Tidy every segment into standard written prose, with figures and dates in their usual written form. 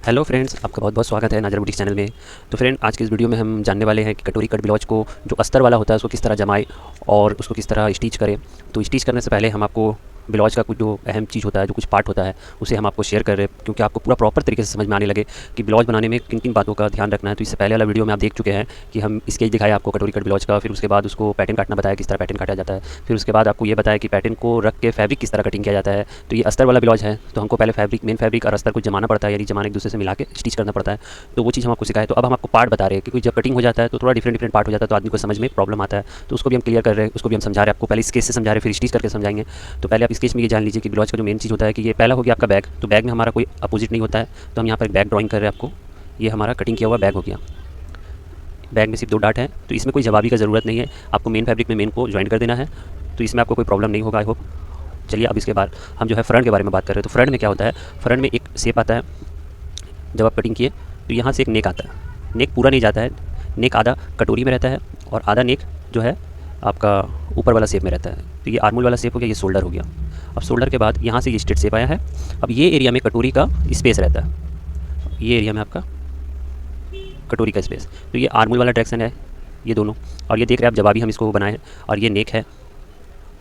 Hello friends, आपका बहुत बहुत स्वागत है नाज़र बुटीक चैनल में। तो फ्रेंड, आज की इस वीडियो में हम जानने वाले हैं कि कटोरी कट ब्लाउज को जो अस्तर वाला होता है उसको किस तरह जमाए और उसको किस तरह स्टिच करें। तो स्टिच करने से पहले हम आपको ब्लाउज का कुछ जो अहम चीज़ होता है, जो कुछ पार्ट होता है, उसे हम आपको शेयर कर रहे हैं, क्योंकि आपको पूरा प्रॉपर तरीके से समझ में आने लगे कि ब्लाउज बनाने में किन किन बातों का ध्यान रखना है। तो इससे पहले वाला वीडियो में आप देख चुके हैं कि हम स्केच दिखाया आपको कटोरी कट ब्लाउज का, फिर उसके बाद उसको पैटर्न काटना बताया, किस तरह पैटर्न काटा जाता है। फिर उसके बाद आपको ये बताया कि पैटर्न को रख के फैब्रिक किस तरह कटिंग किया जाता है। तो ये अस्तर वाला ब्लाउज है, तो हमको पहले मेन फैब्रिक और अस्तर को जमाना पड़ता है, यानी जमाने एक दूसरे से मिला के स्टिच करना पड़ता है। तो वो चीज़ हम आपको सिखाए। तो अब हम आपको पार्ट बता रहे हैं, क्योंकि जब कटिंग हो जाता है तो थोड़ा डिफरेंट पार्ट हो जाता है, तो आदमी को समझ में प्रॉब्लम आता है। तो उसको भी हम क्लियर कर रहे हैं, उसको भी हम समझा रहे हैं आपको। पहले स्केच से समझा रहे हैं, फिर स्टिच करके समझाएंगे। तो पहले आप स्केच में ये जान लीजिए कि ब्लाउज का जो मेन चीज़ होता है कि ये पहला हो गया आपका बैग। तो बैग में हमारा कोई अपोजिट नहीं होता है, तो हम यहाँ पर एक बैग ड्राइंग कर रहे हैं आपको। ये हमारा कटिंग किया हुआ बैग हो गया। बैग में सिर्फ 2 डाट है, तो इसमें कोई जवाबी का ज़रूरत नहीं है। आपको मेन फैब्रिक में मेन को ज्वाइन कर देना है, तो इसमें आपको कोई प्रॉब्लम नहीं होगा, आई होप। चलिए, अब इसके बाद हम जो है फ्रंट के बारे में बात कर रहे हैं। तो फ्रंट में क्या होता है, फ्रंट में एक शेप आता है। जब आप कटिंग किए तो यहाँ से एक नेक आता है। नेक पूरा नहीं जाता है, नेक आधा कटोरी में रहता है और आधा नेक जो है आपका ऊपर वाला शेप में रहता है। तो ये आर्मोल वाला शेप हो गया, ये शोल्डर हो गया। अब शोल्डर के बाद यहाँ से ये स्ट्रेट शेप आया है। अब ये एरिया में कटोरी का स्पेस रहता है, ये एरिया में आपका कटोरी का स्पेस। तो ये आर्मोल वाला डायरेक्शन है, ये दोनों। और ये देख रहे हैं आप, जवाबी हम इसको बनाए हैं, और ये नेक है,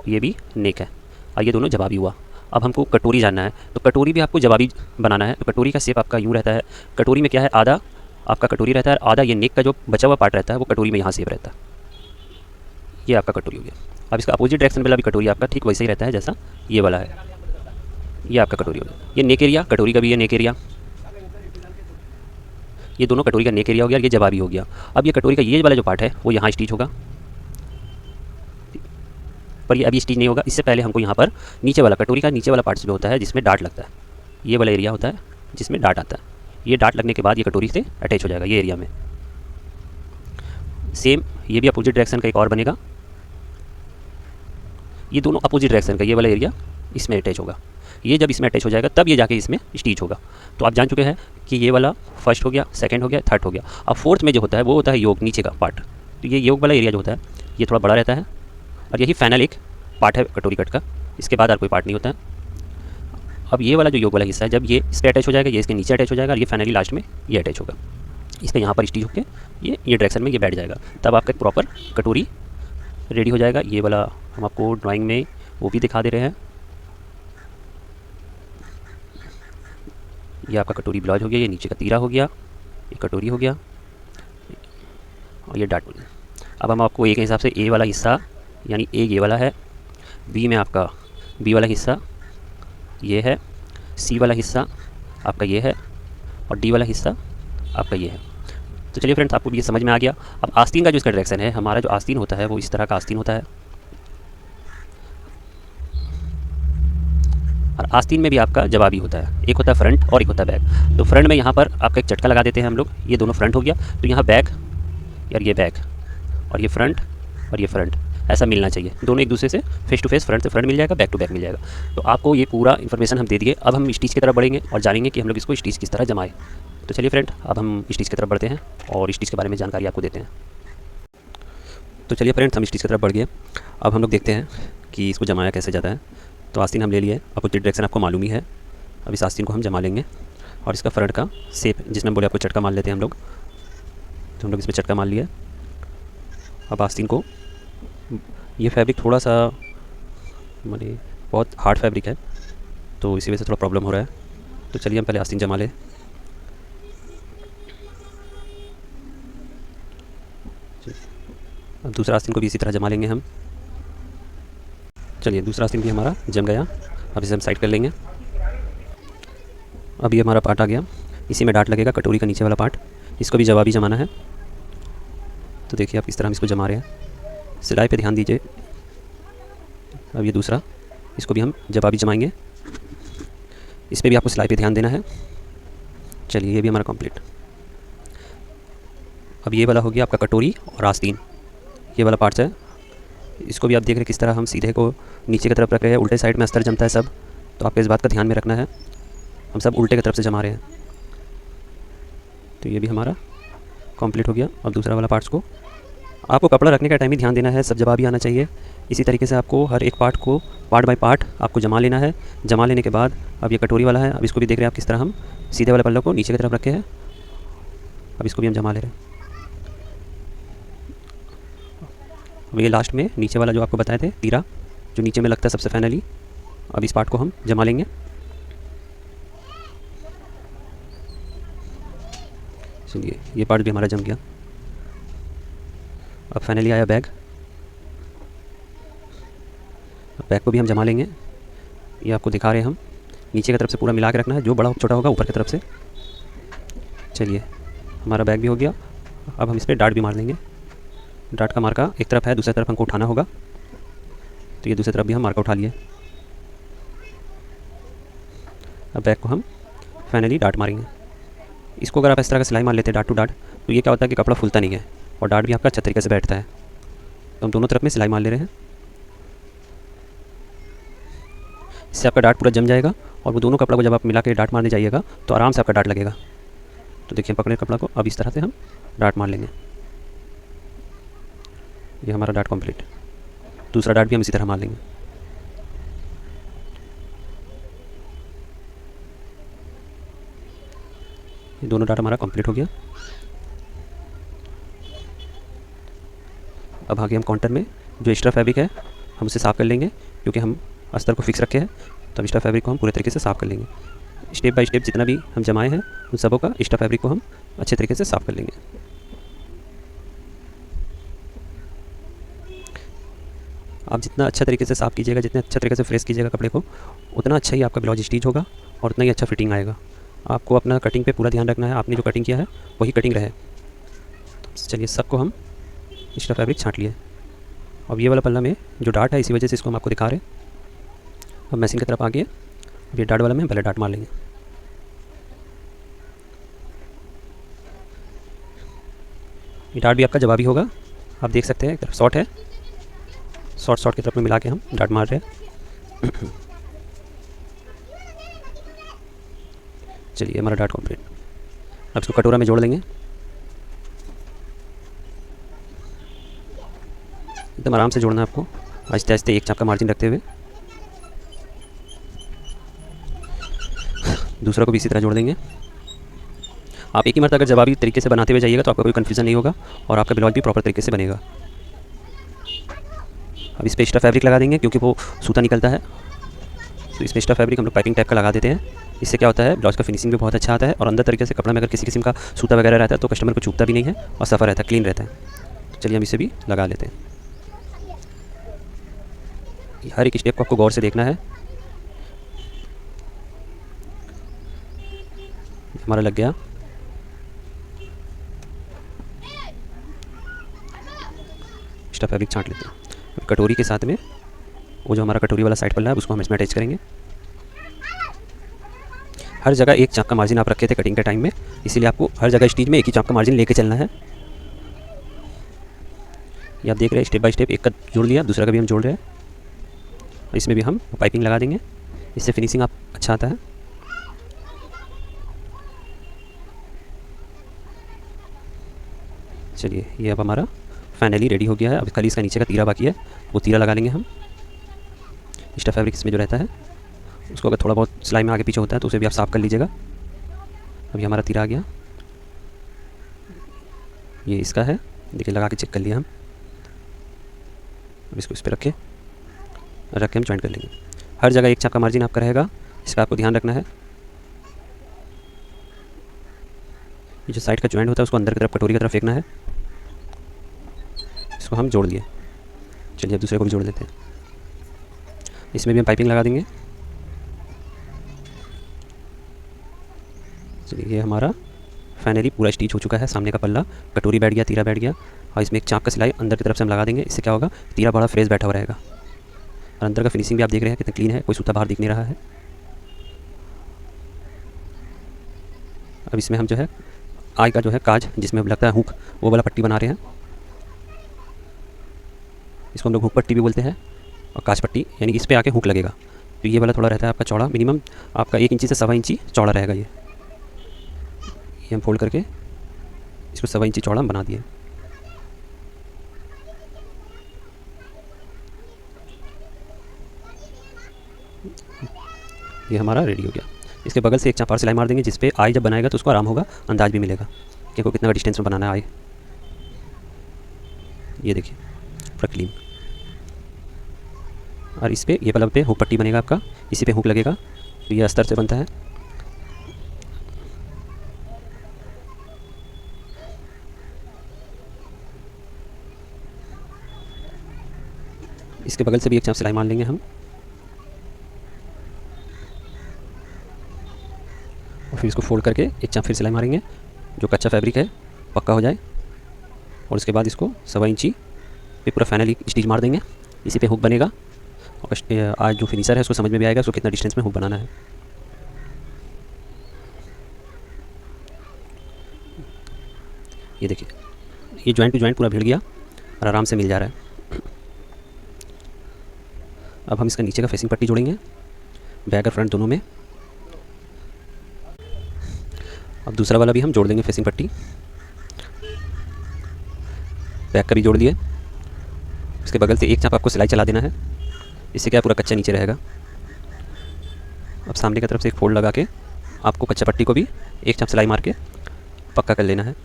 ये भी नेक है, और ये दोनों जवाबी हुआ। अब हमको कटोरी जानना है, तो कटोरी भी आपको जवाबी बनाना है। तो कटोरी का शेप आपका यूँ रहता है। कटोरी में क्या है, आधा आपका कटोरी रहता है, आधा ये नेक का जो बचा हुआ पार्ट रहता है वो कटोरी में यहाँ शेप रहता है। ये आपका कटोरी हो गया। अब इसका अपोजिट डायरेक्शन वाला भी कटोरी आपका ठीक वैसे ही रहता है जैसा ये वाला है। ये आपका कटोरी हो गया। ये नेक एरिया, कटोरी का भी ये नेक एरिया, ये दोनों कटोरी का नेक एरिया हो गया, ये जवाबी हो गया। अब ये कटोरी का ये वाला जो पार्ट है वो यहाँ स्टिच होगा, पर ये अभी स्टिच नहीं होगा। इससे पहले हमको यहाँ पर नीचे वाला, कटोरी का नीचे वाला पार्ट जो होता है जिसमें डाट लगता है, ये वाला एरिया होता है जिसमें डाट आता है। ये डाट लगने के बाद ये कटोरी से अटैच हो जाएगा ये एरिया में। सेम ये भी अपोजिट डायरेक्शन का एक और बनेगा। ये दोनों अपोजिट डायरेक्शन का ये वाला एरिया इसमें अटैच होगा। ये जब इसमें अटैच हो जाएगा तब ये जाके इसमें स्टिच होगा। तो आप जान चुके हैं कि ये वाला फर्स्ट हो गया, सेकंड हो गया, थर्ड हो गया। अब फोर्थ में जो होता है वो होता है योग, नीचे का पार्ट। तो ये योग वाला एरिया जो होता है ये थोड़ा बड़ा रहता है, और यही फाइनल एक पार्ट है कटोरी कट का। इसके बाद और कोई पार्ट नहीं होता है। अब ये वाला जो योग वाला हिस्सा है, जब ये इस पर अटैच हो जाएगा, ये इसके नीचे अटैच हो जाएगा, और ये फाइनली लास्ट में ये अटैच होगा। इसका यहाँ पर स्टिच होकर ये डायरेक्शन में ये बैठ जाएगा। तब आपका एक प्रॉपर कटोरी रेडी हो जाएगा। ये वाला हम आपको ड्राइंग में वो भी दिखा दे रहे हैं। ये आपका कटोरी ब्लाउज हो गया, ये नीचे का तीरा हो गया, ये कटोरी हो गया, और ये डाट हो गया। अब हम आपको ए के हिसाब से ए वाला हिस्सा, यानी ए ये वाला है, बी में आपका बी वाला हिस्सा ये है, सी वाला हिस्सा आपका ये है, और डी वाला हिस्सा आपका ये है। तो चलिए फ्रेंड्स, आपको ये समझ में आ गया। अब आस्तीन का जो इसका डायरेक्शन है, हमारा जो आस्तीन होता है वो इस तरह का आस्तीन होता है, और आस्तीन में भी आपका जवाबी होता है। एक होता है फ्रंट और एक होता है बैक। तो फ्रंट में यहाँ पर आपका एक चटका लगा देते हैं हम लोग, ये दोनों फ्रंट हो गया। तो यहाँ बैक, यार ये बैक, और ये फ्रंट, और ये फ्रंट, ऐसा मिलना चाहिए। दोनों एक दूसरे से फेस टू फेस, फ्रंट से फ्रंट मिल जाएगा, बैक टू बैक मिल जाएगा। तो आपको ये पूरा इन्फॉर्मेशन हम दे दिए। अब हम स्टिच की तरफ बढ़ेंगे और जानेंगे कि हम लोग इसको स्टिच किस तरह जमाएं। तो चलिए फ्रेंड, अब हम स्टिच की तरफ बढ़ते हैं और स्टिच के बारे में जानकारी आपको देते हैं। तो चलिए फ्रेंड्स, हम स्टिच की तरफ बढ़ गए। अब हम लोग देखते हैं कि इसको जमाया कैसे जाता है। तो आस्तीन हम ले लिए, अपोजिट डायरेक्शन आपको मालूम ही है। अब इस आस्तीन को हम जमा लेंगे, और इसका फ्रंट का शेप जिसमें बोले आपको चटका मार लेते हैं हम लोग, तो हम लोग इसमें चटका मार लिया। अब आस्तीन को, ये फैब्रिक थोड़ा सा माने बहुत हार्ड फैब्रिक है, तो इसी वजह से थोड़ा प्रॉब्लम हो रहा है। तो चलिए हम पहले आस्तीन जमा लें। अब दूसरा आस्तीन को भी इसी तरह जमा लेंगे हम। चलिए, दूसरा आस्तीन भी हमारा जम गया। अब इसे हम साइड कर लेंगे। अब ये हमारा पार्ट आ गया, इसी में डाट लगेगा, कटोरी का नीचे वाला पार्ट। इसको भी जवाबी जमाना है। तो देखिए आप इस तरह हम इसको जमा रहे हैं। सिलाई पे ध्यान दीजिए। अब ये दूसरा, इसको भी हम जवाबी जमाएंगे। इस पर भी आपको सिलाई पे ध्यान देना है। चलिए, ये भी हमारा कंप्लीट। अब ये वाला हो गया आपका कटोरी और आस्तीन, ये वाला पार्ट्स है। इसको भी आप देख रहे हैं किस तरह हम सीधे को नीचे की तरफ रख रहे हैं, उल्टे साइड में अस्तर जमता है सब। तो आपको इस बात का ध्यान में रखना है, हम सब उल्टे की तरफ से जमा रहे हैं। तो ये भी हमारा कंप्लीट हो गया। अब दूसरा वाला पार्ट्स को आपको कपड़ा रखने का टाइम ही ध्यान देना है, सब जवाब भी आना चाहिए। इसी तरीके से आपको हर एक पार्ट को पार्ट बाय पार्ट आपको जमा लेना है। जमा लेने के बाद अब ये कटोरी वाला है, अब इसको भी देख रहे हैं आप किस तरह हम सीधे वाले पल्ले को नीचे की तरफ रखे हैं। अब इसको भी हम जमा ले रहे हैं। अब ये लास्ट में नीचे वाला जो आपको बताए थे तीरा जो नीचे में लगता है सबसे फाइनली, अब इस पार्ट को हम जमा लेंगे। चलिए ये पार्ट भी हमारा जम गया। अब फाइनली आया बैग। बैग को भी हम जमा लेंगे। ये आपको दिखा रहे हैं हम, नीचे की तरफ से पूरा मिला के रखना है, जो बड़ा छोटा होगा ऊपर की तरफ से। चलिए हमारा बैग भी हो गया। अब हम इस पर डार्ट भी मार लेंगे। डार्ट का मार्का एक तरफ है, दूसरी तरफ हमको उठाना होगा, तो ये दूसरी तरफ भी हम मार्का उठा लिए। अब बैग को हम फाइनली डार्ट मारेंगे। इसको अगर आप इस तरह का सिलाई मार लेते हैं डार्ट टू डार्ट, तो ये क्या होता है कि कपड़ा फूलता नहीं है और डार्ट भी आपका अच्छे तरीके से बैठता है। तो हम दोनों तरफ में सिलाई मार ले रहे हैं, इससे आपका डार्ट पूरा जम जाएगा और वो दोनों कपड़ा को जब आप मिला के डार्ट मारने जाइएगा तो आराम से आपका डार्ट लगेगा। तो देखिए पकड़े कपड़ा को, अब इस तरह से हम डार्ट मार लेंगे। ये हमारा डार्ट कंप्लीट। दूसरा डार्ट भी हम इसी तरह मार लेंगे। ये दोनों डार्ट हमारा कंप्लीट हो गया। अब आगे हम काउंटर में जो एक्स्ट्रा फैब्रिक है हम उसे साफ़ कर लेंगे, क्योंकि हम अस्तर को फिक्स रखे हैं, तो एक्स्ट्रा फैब्रिक को हम पूरे तरीके से साफ़ कर लेंगे। स्टेप बाय स्टेप जितना भी हम जमाए हैं उन सबों का एक्स्ट्रा फैब्रिक को हम अच्छे तरीके से साफ़ कर लेंगे। आप जितना अच्छा तरीके से साफ़ कीजिएगा, जितने अच्छा तरीके से फ्रेश कीजिएगा कपड़े को, उतना अच्छा ही आपका ब्लाउज स्टिच होगा और उतना ही अच्छा फिटिंग आएगा। आपको अपना कटिंग पे पूरा ध्यान रखना है, आपने जो कटिंग किया है वही कटिंग रहे। तो चलिए सबको हम एक्स्ट्रा फैब्रिक छाँट लिए। अब ये वाला पल्ला में जो डार्ट है इसी वजह से इसको हम आपको दिखा रहे हैं। अब मशीन की तरफ आ गए। अब ये डार्ट वाला में पहले डार्ट मार लेंगे। ये डार्ट भी आपका जवाबी होगा, आप देख सकते हैं एक तरफ शॉर्ट है, शॉर्ट की तरफ में मिला के हम डार्ट मार रहे हैं। चलिए हमारा डार्ट कंप्लीट। अब इसको कटोरा में जोड़ लेंगे, एकदम आराम से जोड़ना है आपको, आहिस्ते आहिस्ते एक चाप का मार्जिन रखते हुए। दूसरा को भी इसी तरह जोड़ देंगे। आप एक ही मर्तबा अगर जवाबी तरीके से बनाते हुए जाइएगा तो आपका कोई कन्फ्यूज़न नहीं होगा और आपका ब्लाउज भी प्रॉपर तरीके से बनेगा। अब इस पर एक्स्ट्रा फैब्रिक लगा देंगे, क्योंकि वो सूता निकलता है, तो इस पर एक्स्ट्रा फैब्रिक हम लोग पाइपिंग टाइप का लगा देते हैं। इससे क्या होता है ब्लाउज का फिनिशिंग भी बहुत अच्छा आता है और अंदर तरीके से कपड़ा में अगर किसी किस्म का सूता वगैरह रहता है तो कस्टमर को चुभता भी नहीं है और सफ़ा रहता है, क्लीन रहता है। तो चलिए हम इसे भी लगा लेते हैं। हर एक स्टेप को आपको गौर से देखना है। हमारा लग गया। एक्स्ट्रा फैब्रिक छांट लेते हैं। कटोरी के साथ में वो जो हमारा कटोरी वाला साइड पल्ला है उसको हम इसमें अटैच करेंगे। हर जगह एक चाप का मार्जिन आप रखे थे कटिंग के टाइम में, इसीलिए आपको हर जगह स्टिच में एक ही चाप का मार्जिन लेके चलना है। ये आप देख रहे हैं स्टेप बाय स्टेप, एक का जोड़ लिया, दूसरा का भी हम जोड़ रहे हैं। इसमें भी हम पाइपिंग लगा देंगे, इससे फिनिशिंग आप अच्छा आता है। चलिए ये अब हमारा फाइनली रेडी हो गया है। अब खाली इसका नीचे का तीरा बाकी है, वो तीरा लगा लेंगे हम। एक्स्ट्रा फैब्रिक इसमें जो रहता है उसको अगर थोड़ा बहुत सिलाई में आगे पीछे होता है तो उसे भी आप साफ़ कर लीजिएगा। अभी हमारा तीरा आ गया, ये इसका है, देखिए लगा के चेक कर लिया हम। अब इसको इस पर रख के हम जॉइंट कर लेंगे। हर जगह एक चाप का मार्जिन आपका रहेगा, इसका आपको ध्यान रखना है। ये जो साइड का जॉइंट होता है उसको अंदर की तरफ कटोरी की तरफ फेंकना है। इसको हम जोड़ दिए। चलिए अब दूसरे को भी जोड़ देते हैं। इसमें भी हम पाइपिंग लगा देंगे। चलिए ये हमारा फाइनली पूरा स्टिच हो चुका है। सामने का पल्ला, कटोरी बैठ गया, तीरा बैठ गया और इसमें एक चाप का सिलाई अंदर की तरफ से हम लगा देंगे। इससे क्या होगा, तीरा बड़ा फ्रेश बैठा हुआ रहेगा और अंदर का फिनिशिंग भी आप देख रहे हैं कितना क्लीन है, कोई सूता बाहर दिख नहीं रहा है। अब इसमें हम जो है आई का जो है काज, जिसमें लगता है हुक, वो वाला पट्टी बना रहे हैं। इसको हम लोग हुक पट्टी भी बोलते हैं और काज पट्टी, यानी इस पर आके हुक लगेगा। तो ये वाला थोड़ा रहता है आपका चौड़ा, मिनिमम आपका 1 इंची से 1.25 इंची चौड़ा रहेगा। ये हम फोल्ड करके इसको 1.25 इंची चौड़ा बना दिए। ये हमारा रेडी हो गया। इसके बगल से एक चाप और सिलाई मार देंगे, जिस पे आई जब बनाएगा तो उसको आराम होगा, अंदाज भी मिलेगा कि को कितना डिस्टेंस में बनाना है आई। ये देखिए पूरा क्लीन। और इस पर ये पलब पे हुक पट्टी बनेगा आपका, इसी पे हुक लगेगा, तो ये अस्तर से बनता है। इसके बगल से भी एक चाप सिलाई मार लेंगे हम, और फिर इसको फोल्ड करके एक चाप फिर सिलाई मारेंगे, जो कच्चा फैब्रिक है पक्का हो जाए। और उसके बाद इसको 1.25 इंची पे पूरा फाइनली स्टिच मार देंगे, इसी पे हुक बनेगा। और आज जो फिनिशर है उसको समझ में भी आएगा उसको कितना डिस्टेंस में हुक बनाना है। ये देखिए ये जॉइंट टू जॉइंट पूरा भिड़ गया और आराम से मिल जा रहा है। अब हम इसका नीचे का फेसिंग पट्टी जोड़ेंगे, बैक और फ्रंट दोनों में। अब दूसरा वाला भी हम जोड़ देंगे फेसिंग पट्टी, बैक का भी जोड़ दिए। इसके बगल से एक चाप आपको सिलाई चला देना है, इससे क्या पूरा कच्चा नीचे रहेगा। अब सामने की तरफ से एक फोल्ड लगा के आपको कच्चा पट्टी को भी एक चाप सिलाई मार के पक्का कर लेना है।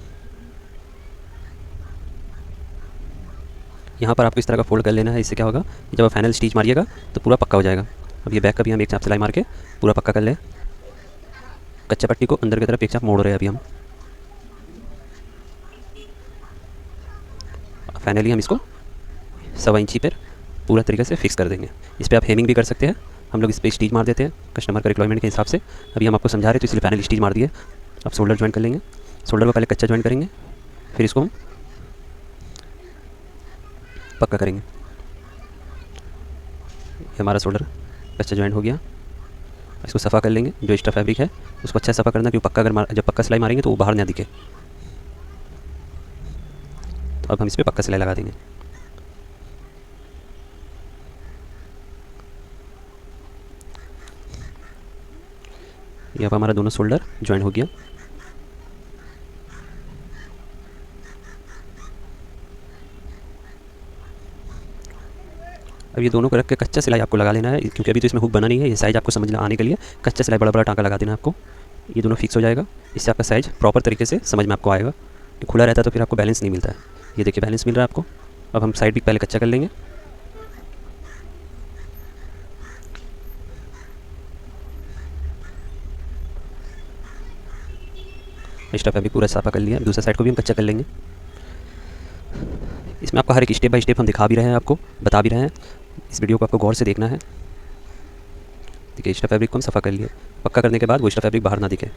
यहाँ पर आपको इस तरह का फोल्ड कर लेना है, इससे क्या होगा जब आप फाइनल स्टिच मारिएगा तो पूरा पक्का हो जाएगा। अब ये बैक का भी हम एक चाप सिलाई मार के पूरा पक्का कर लें। कच्चा पट्टी को अंदर की तरफ एक चाप मोड़ रहे हैं अभी हम। फाइनली हम इसको 1.25 इंची पर पूरा तरीके से फिक्स कर देंगे। इस पर आप हेमिंग भी कर सकते हैं, हम लोग इस पर स्टिच मार देते हैं कस्टमर का रिक्वायरमेंट के हिसाब से। अभी हम आपको समझा रहे तो इसलिए फाइनल स्टिच मार दिए। अब शोल्डर ज्वाइन कर लेंगे, शोल्डर को पहले कच्चा ज्वाइन करेंगे, फिर इसको हम पक्का करेंगे। ये हमारा शोल्डर कच्चा ज्वाइन हो गया। इसको सफ़ा कर लेंगे, जो एक्स्ट्रा फैब्रिक है उसको अच्छा सफ़ा करना, क्योंकि पक्का अगर जब पक्का सिलाई मारेंगे तो वो बाहर ना दिखे। तो अब हम इस पर पक्का सिलाई लगा देंगे। यहाँ पर हमारा दोनों शोल्डर ज्वाइन हो गया। अब ये दोनों को रख के कच्चा सिलाई आपको लगा लेना है, क्योंकि अभी तो इसमें हुक बना नहीं है। ये साइज आपको समझ आने के लिए कच्चा सिलाई बड़ा बड़ा टाँका लगा देना है आपको। ये दोनों फिक्स हो जाएगा, इससे आपका साइज प्रॉपर तरीके से समझ में आपको आएगा। खुला रहता है तो फिर आपको बैलेंस नहीं मिलता है। ये देखिए बैलेंस मिल रहा है आपको। अब हम साइड भी पहले कच्चा कर लेंगे। एक्स्ट्रा फैब्रिक पूरा साफा कर लिया, दूसरा साइड को भी हम कच्चा कर लेंगे। इसमें आपको हर एक स्टेप बाय स्टेप हम दिखा भी रहे हैं, आपको बता भी रहे हैं। इस वीडियो को आपको गौर से देखना है। देखिए एक्स्ट्रा फैब्रिक को हम सफ़ा कर लिए, पक्का करने के बाद वो एक्स्ट्रा फैब्रिक बाहर ना दिखे।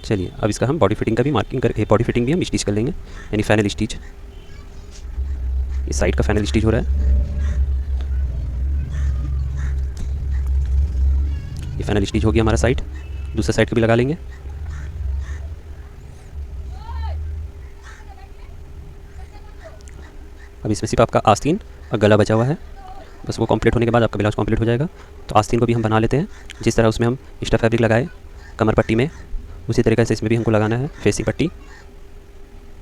चलिए अब इसका हम बॉडी फिटिंग का भी मार्किंग करके बॉडी फिटिंग भी हम स्टिच कर लेंगे, यानी फाइनल स्टिच। इस साइड का फाइनल स्टिच हो रहा है, ये फाइनल स्टिच हो गया हमारा साइड। दूसरा साइड को भी लगा लेंगे। अब इसमें सिर्फ आपका आस्तीन और गला बचा हुआ है, बस वो कंप्लीट होने के बाद आपका ब्लाउज कंप्लीट हो जाएगा। तो आस्तीन को भी हम बना लेते हैं, जिस तरह उसमें हम एक्स्ट्रा फैब्रिक लगाए कमर पट्टी में, उसी तरीके से इसमें भी हमको लगाना है फेसिंग पट्टी।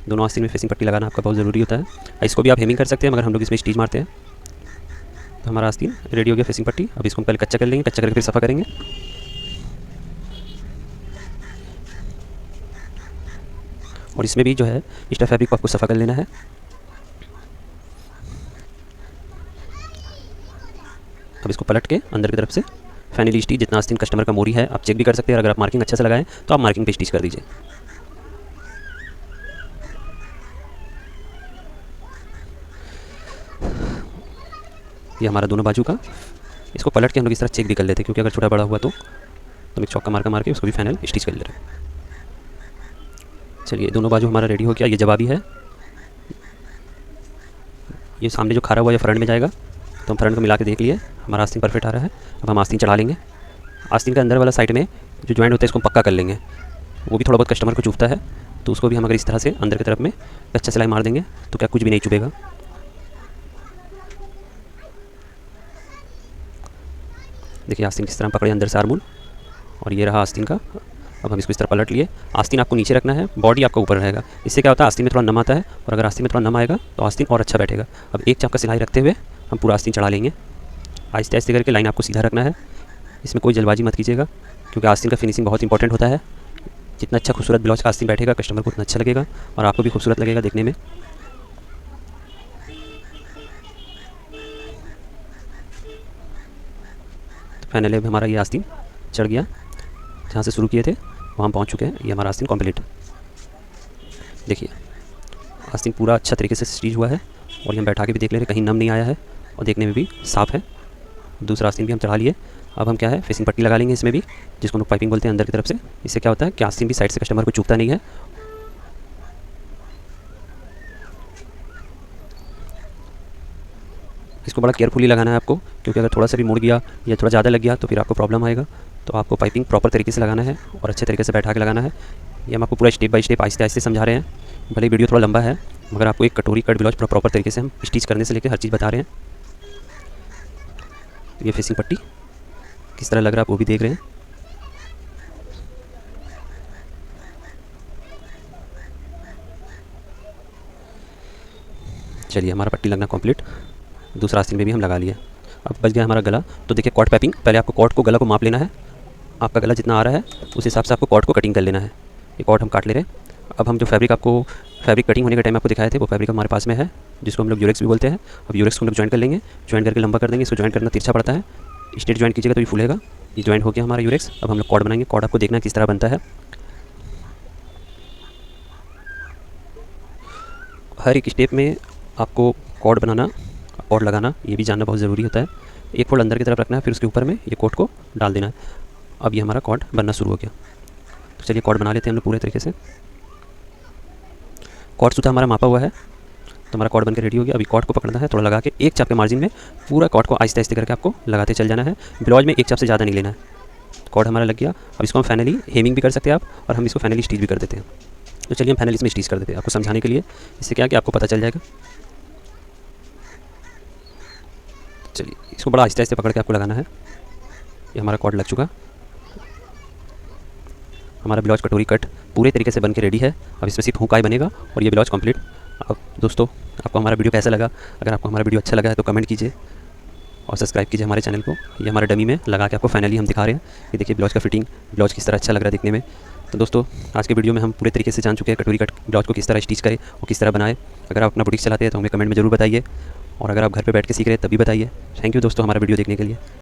दोनों आस्तीन में फेसिंग पट्टी लगाना आपका बहुत ज़रूरी होता है। इसको भी आप हेमिंग कर सकते हैं, मगर हम लोग इसमें स्टिच मारते हैं। तो हमारा आस्तीन रेडी हो गया फेसिंग पट्टी। अब इसको हम पहले कच्चा कर लेंगे, कच्चा करके फिर सफ़ा करेंगे। और इसमें भी जो है एक्स्ट्रा फैब्रिक को आपको सफ़ा कर लेना है। अब इसको पलट के अंदर की तरफ से फाइनली स्टिच, जितना आस्तीन कस्टमर का मोरी है आप चेक भी कर सकते हैं। अगर आप मार्किंग अच्छा से लगाएं तो आप मार्किंग पे स्टिच कर दीजिए। ये हमारा दोनों बाजू का, इसको पलट के हम लोग इस तरह चेक भी कर लेते हैं, क्योंकि अगर छोटा बड़ा हुआ तो हम एक चौका मार के उसको भी फाइनल स्टिच कर ले रहे हैं। चलिए दोनों बाजू हमारा रेडी हो गया। ये जवाबी है, ये सामने जो खड़ा हुआ है फ्रंट में जाएगा, तो हम फ्रंट को मिला के देख लिए, हमारा आस्तीन परफेक्ट आ रहा है। अब हम आस्तीन चढ़ा लेंगे। आस्तीन के अंदर वाला साइड में जो जॉइंट होता है इसको हम पक्का कर लेंगे, वो भी थोड़ा बहुत कस्टमर को चुभता है, तो उसको भी हम अगर इस तरह से अंदर की तरफ में कच्चा सिलाई मार देंगे तो क्या कुछ भी नहीं चुभेगा। देखिए आस्तीन किस तरह पकड़े अंदर से आर्मूल, और ये रहा आस्तीन का। अब हम इसको इस तरह पलट लिए। आस्तीन आपको नीचे रखना है, बॉडी आपका ऊपर रहेगा। इससे क्या होता है आस्तीन में थोड़ा नम आता है, और अगर आस्तीन में थोड़ा नम आएगा तो आस्तीन और अच्छा बैठेगा। अब एक चाप का सिलाई रखते हुए हम पूरा आस्तीन चढ़ा लेंगे। आहिस्ते आहिस्ते करके लाइन आपको सीधा रखना है, इसमें कोई जल्दबाजी मत कीजिएगा, क्योंकि आस्तीन का फिनिशिंग बहुत इंपॉर्टेंट होता है। जितना अच्छा खूबसूरत ब्लाउज का आस्तीन बैठेगा कस्टमर को उतना अच्छा लगेगा और आपको भी खूबसूरत लगेगा देखने में। तो फाइनली अब हमारा ये आस्तीन चढ़ गया, जहाँ से शुरू किए थे वहाँ पहुँच चुके हैं। ये हमारा आस्तीन कंप्लीट। देखिए आस्तीन पूरा अच्छा तरीके से स्टिच हुआ है और ये हम बैठा के भी देख ले रहे हैं, कहीं नम नहीं आया है और देखने में भी साफ़ है। दूसरा आस्तीन भी हम चढ़ा लिए। अब हम क्या है फिशिंग पट्टी लगा लेंगे इसमें भी, जिसको हम पाइपिंग बोलते हैं अंदर की तरफ से। इससे क्या होता है कि आस्तीन भी साइड से कस्टमर को चुभता नहीं है। इसको बड़ा केयरफुली लगाना है आपको, क्योंकि अगर थोड़ा सा भी मुड़ गया या थोड़ा ज़्यादा लग गया तो फिर आपको प्रॉब्लम आएगा। तो आपको पाइपिंग प्रॉपर तरीके से लगाना है और अच्छे तरीके से बैठा के लगाना है। ये हम आपको पूरा स्टेप बाय स्टेप आहिस्ते आहिस्ते समझा रहे हैं। भले वीडियो थोड़ा लंबा है मगर आपको एक कटोरी कट ब्लाउज पूरा प्रॉपर तरीके से हम स्टिच करने से लेकर हर चीज़ बता रहे हैं। ये फिशिंग पट्टी किस तरह लग रहा है आप वो भी देख रहे हैं। चलिए हमारा पट्टी लगना कंप्लीट। दूसरा आस्तीन में भी हम लगा लिया। अब बच गया हमारा गला। तो देखिए कॉट पाइपिंग, पहले आपको कॉट को गला को माप लेना है। आपका गला जितना आ रहा है उस हिसाब से आपको कॉट को कटिंग कर लेना है। ये कॉट हम काट ले रहे हैं। अब हम जो फैब्रिक कटिंग होने के टाइम आपको दिखाए थे वो फैब्रिक हमारे पास में है, जिसको हम लोग यूरेक्स भी बोलते हैं। अब यूरेक्स को हम लोग ज्वाइन कर लेंगे, ज्वाइन करके लंबा कर देंगे। इसको ज्वाइन करना तिरछा पड़ता है, स्ट्रेट ज्वाइन कीजिएगा तो ये फूलेगा। ये ज्वाइन हो गया हमारा यूरेक्स। अब हम लोग कॉर्ड बनाएंगे। कॉर्ड आपको देखना है किस तरह बनता है। हर एक स्टेप में आपको कॉर्ड बनाना और लगाना ये भी जानना बहुत ज़रूरी होता है। एक फोल्ड अंदर की तरफ रखना है, फिर उसके ऊपर में ये कॉर्ड को डाल देना है। अब ये हमारा कॉर्ड बनना शुरू हो गया। तो चलिए कॉर्ड बना लेते हैं हम लोग पूरे तरीके से। कॉर्ड सूता हमारा मापा हुआ है तो हमारा कॉर्ड बनकर रेडी हो गया। अभी कॉर्ड को पकड़ना है, थोड़ा लगा के एक चाप के मार्जिन में पूरा कॉर्ड को आहिस्ते आहिस्ते करके आपको लगाते चल जाना है। ब्लाउज में एक चाप से ज़्यादा नहीं लेना है। कॉर्ड हमारा लग गया। अब इसको हम फाइनली हेमिंग भी कर सकते हैं आप, और हम इसको फाइनली स्टिच भी कर देते हैं। तो चलिए हम फाइनली इसमें स्टिच कर देते हैं आपको समझाने के लिए। इससे क्या कि आपको पता चल जाएगा। चलिए इसको बड़ा आहिस्ते आहिस्ते पकड़ के आपको लगाना है। ये हमारा कॉर्ड लग चुका। हमारा ब्लाउज कटोरी कट पूरे तरीके से बन के रेडी है। अब इसमें सिर्फ हुकाई बनेगा और ये ब्लाउज कंप्लीट। अब दोस्तों आपको हमारा वीडियो कैसा लगा? अगर आपको हमारा वीडियो अच्छा लगा है तो कमेंट कीजिए और सब्सक्राइब कीजिए हमारे चैनल को। ये हमारे डमी में लगा के आपको फाइनली हम दिखा रहे हैं। ये देखिए ब्लाउज का फिटिंग, ब्लाउज किस तरह अच्छा लग रहा है दिखने में। तो दोस्तों आज के वीडियो में हम पूरे तरीके से जान चुके हैं कटोरी कट ब्लाउज को किस तरह स्टिच करें और किस तरह बनाए। अगर आप अपना बुटीक चलाते हैं तो हमें कमेंट में ज़रूर बताइए, और अगर आप घर पे बैठ के सीख रहे हैं तभी बताइए। थैंक यू दोस्तों हमारा वीडियो देखने के लिए।